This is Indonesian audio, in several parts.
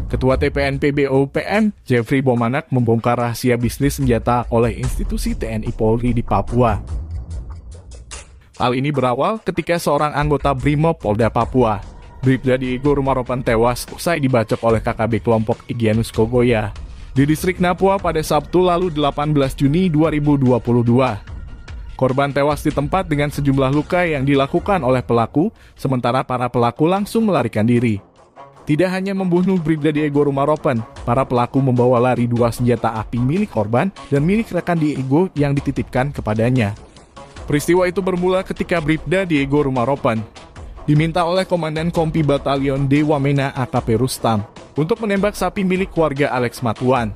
Ketua TPNP BOPM, Jeffrey Bomanak, membongkar rahasia bisnis senjata oleh institusi TNI Polri di Papua. Hal ini berawal ketika seorang anggota Brimob Polda Papua, Bribda Diego Rumaropan, tewas usai dibacok oleh KKB kelompok Igyanus Kogoya di distrik Napua pada Sabtu lalu 18 Juni 2022. Korban tewas di tempat dengan sejumlah luka yang dilakukan oleh pelaku, sementara para pelaku langsung melarikan diri. Tidak hanya membunuh Bribda Diego Rumaropan, para pelaku membawa lari 2 senjata api milik korban dan milik rekan Diego yang dititipkan kepadanya. Peristiwa itu bermula ketika Bribda Diego Rumaropan diminta oleh Komandan Kompi Batalion D Wamena AKP Rustam untuk menembak sapi milik warga Alex Matuan.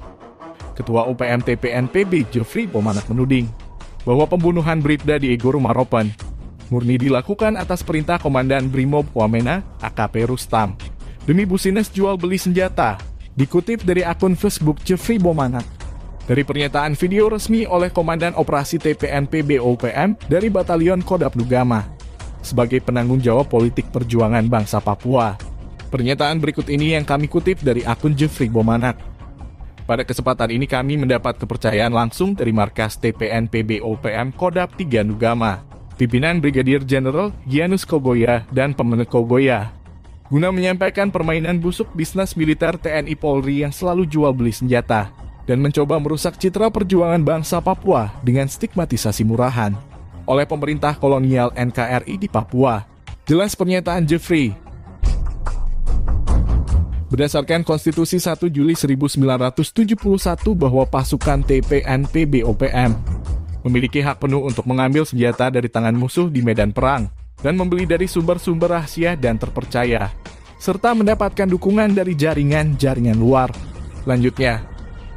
Ketua UPM TPNPB Jeffrey Bomanak menuding bahwa pembunuhan Bribda Diego Rumaropan murni dilakukan atas perintah Komandan Brimob Wamena AKP Rustam demi bisnis jual beli senjata, dikutip dari akun Facebook Jeffrey Bomanak. Dari pernyataan video resmi oleh Komandan Operasi TPNP BOPM dari Batalion Kodap Nugama sebagai penanggung jawab politik perjuangan bangsa Papua. Pernyataan berikut ini yang kami kutip dari akun Jeffrey Bomanak. Pada kesempatan ini kami mendapat kepercayaan langsung dari markas TPNP BOPM Kodap 3 Nugama, pimpinan Brigadir Jenderal Igyanus Kogoya dan Pemenet Kogoya, guna menyampaikan permainan busuk bisnis militer TNI Polri yang selalu jual beli senjata dan mencoba merusak citra perjuangan bangsa Papua dengan stigmatisasi murahan oleh pemerintah kolonial NKRI di Papua. Jelas pernyataan Jeffrey. Berdasarkan Konstitusi 1 Juli 1971 bahwa pasukan TPNP BOPM memiliki hak penuh untuk mengambil senjata dari tangan musuh di medan perang dan membeli dari sumber-sumber rahasia dan terpercaya, serta mendapatkan dukungan dari jaringan-jaringan luar. Lanjutnya,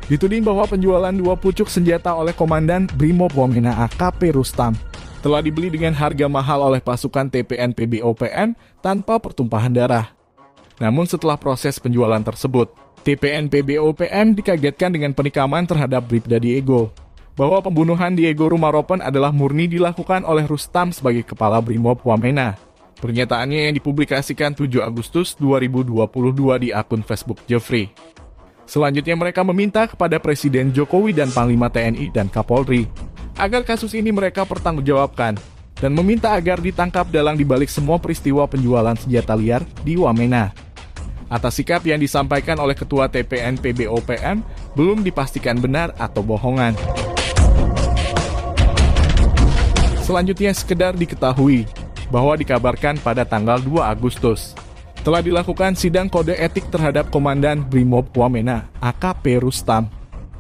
dituding bahwa penjualan 2 pucuk senjata oleh Komandan Brimob Wamena AKP Rustam telah dibeli dengan harga mahal oleh pasukan TPNP BOPM tanpa pertumpahan darah. Namun setelah proses penjualan tersebut, TPNP BOPM dikagetkan dengan penikaman terhadap Bribda Diego, bahwa pembunuhan Diego Rumaropan adalah murni dilakukan oleh Rustam sebagai kepala Brimob Wamena. Pernyataannya yang dipublikasikan 7 Agustus 2022 di akun Facebook Jeffrey. Selanjutnya mereka meminta kepada Presiden Jokowi dan Panglima TNI dan Kapolri agar kasus ini mereka pertanggungjawabkan dan meminta agar ditangkap dalang dibalik semua peristiwa penjualan senjata liar di Wamena. Atas sikap yang disampaikan oleh Ketua TPNP BOPM belum dipastikan benar atau bohongan. Selanjutnya sekedar diketahui bahwa dikabarkan pada tanggal 2 Agustus telah dilakukan sidang kode etik terhadap Komandan Brimob Wamena AKP Rustam.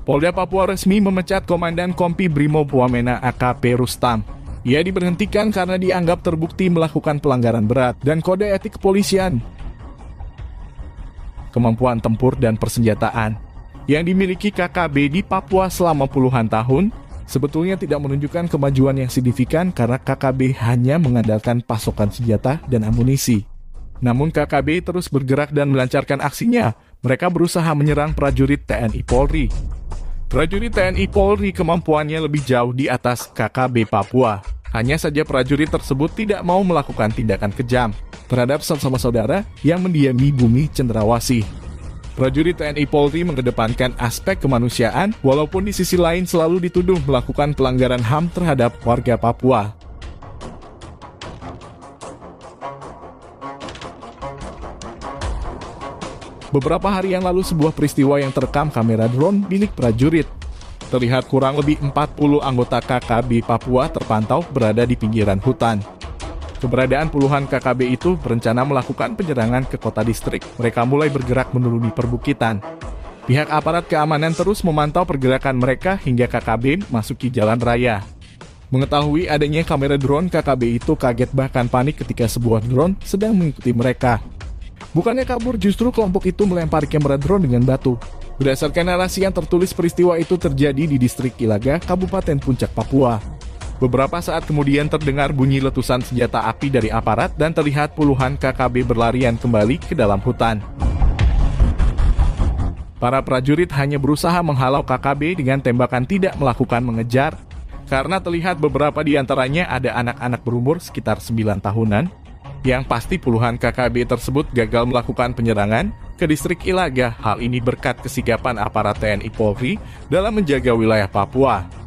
Polda Papua resmi memecat Komandan Kompi Brimob Wamena AKP Rustam. Ia diberhentikan karena dianggap terbukti melakukan pelanggaran berat dan kode etik kepolisian. Kemampuan tempur dan persenjataan yang dimiliki KKB di Papua selama puluhan tahun sebetulnya tidak menunjukkan kemajuan yang signifikan karena KKB hanya mengandalkan pasokan senjata dan amunisi. Namun KKB terus bergerak dan melancarkan aksinya. Mereka berusaha menyerang prajurit TNI Polri. Prajurit TNI Polri kemampuannya lebih jauh di atas KKB Papua. Hanya saja prajurit tersebut tidak mau melakukan tindakan kejam terhadap sesama saudara yang mendiami bumi cendrawasih. Prajurit TNI Polri mengedepankan aspek kemanusiaan, walaupun di sisi lain selalu dituduh melakukan pelanggaran HAM terhadap warga Papua. Beberapa hari yang lalu sebuah peristiwa yang terekam kamera drone milik prajurit. Terlihat kurang lebih 40 anggota KKB Papua terpantau berada di pinggiran hutan. Keberadaan puluhan KKB itu berencana melakukan penyerangan ke kota distrik. Mereka mulai bergerak menuruni perbukitan. Pihak aparat keamanan terus memantau pergerakan mereka hingga KKB masuki jalan raya. Mengetahui adanya kamera drone, KKB itu kaget bahkan panik ketika sebuah drone sedang mengikuti mereka. Bukannya kabur, justru kelompok itu melempari kamera drone dengan batu. Berdasarkan narasi yang tertulis, peristiwa itu terjadi di distrik Ilaga, Kabupaten Puncak, Papua. Beberapa saat kemudian terdengar bunyi letusan senjata api dari aparat dan terlihat puluhan KKB berlarian kembali ke dalam hutan. Para prajurit hanya berusaha menghalau KKB dengan tembakan tidak melakukan mengejar, karena terlihat beberapa di antaranya ada anak-anak berumur sekitar 9 tahunan. Yang pasti puluhan KKB tersebut gagal melakukan penyerangan ke distrik Ilaga. Hal ini berkat kesigapan aparat TNI Polri dalam menjaga wilayah Papua.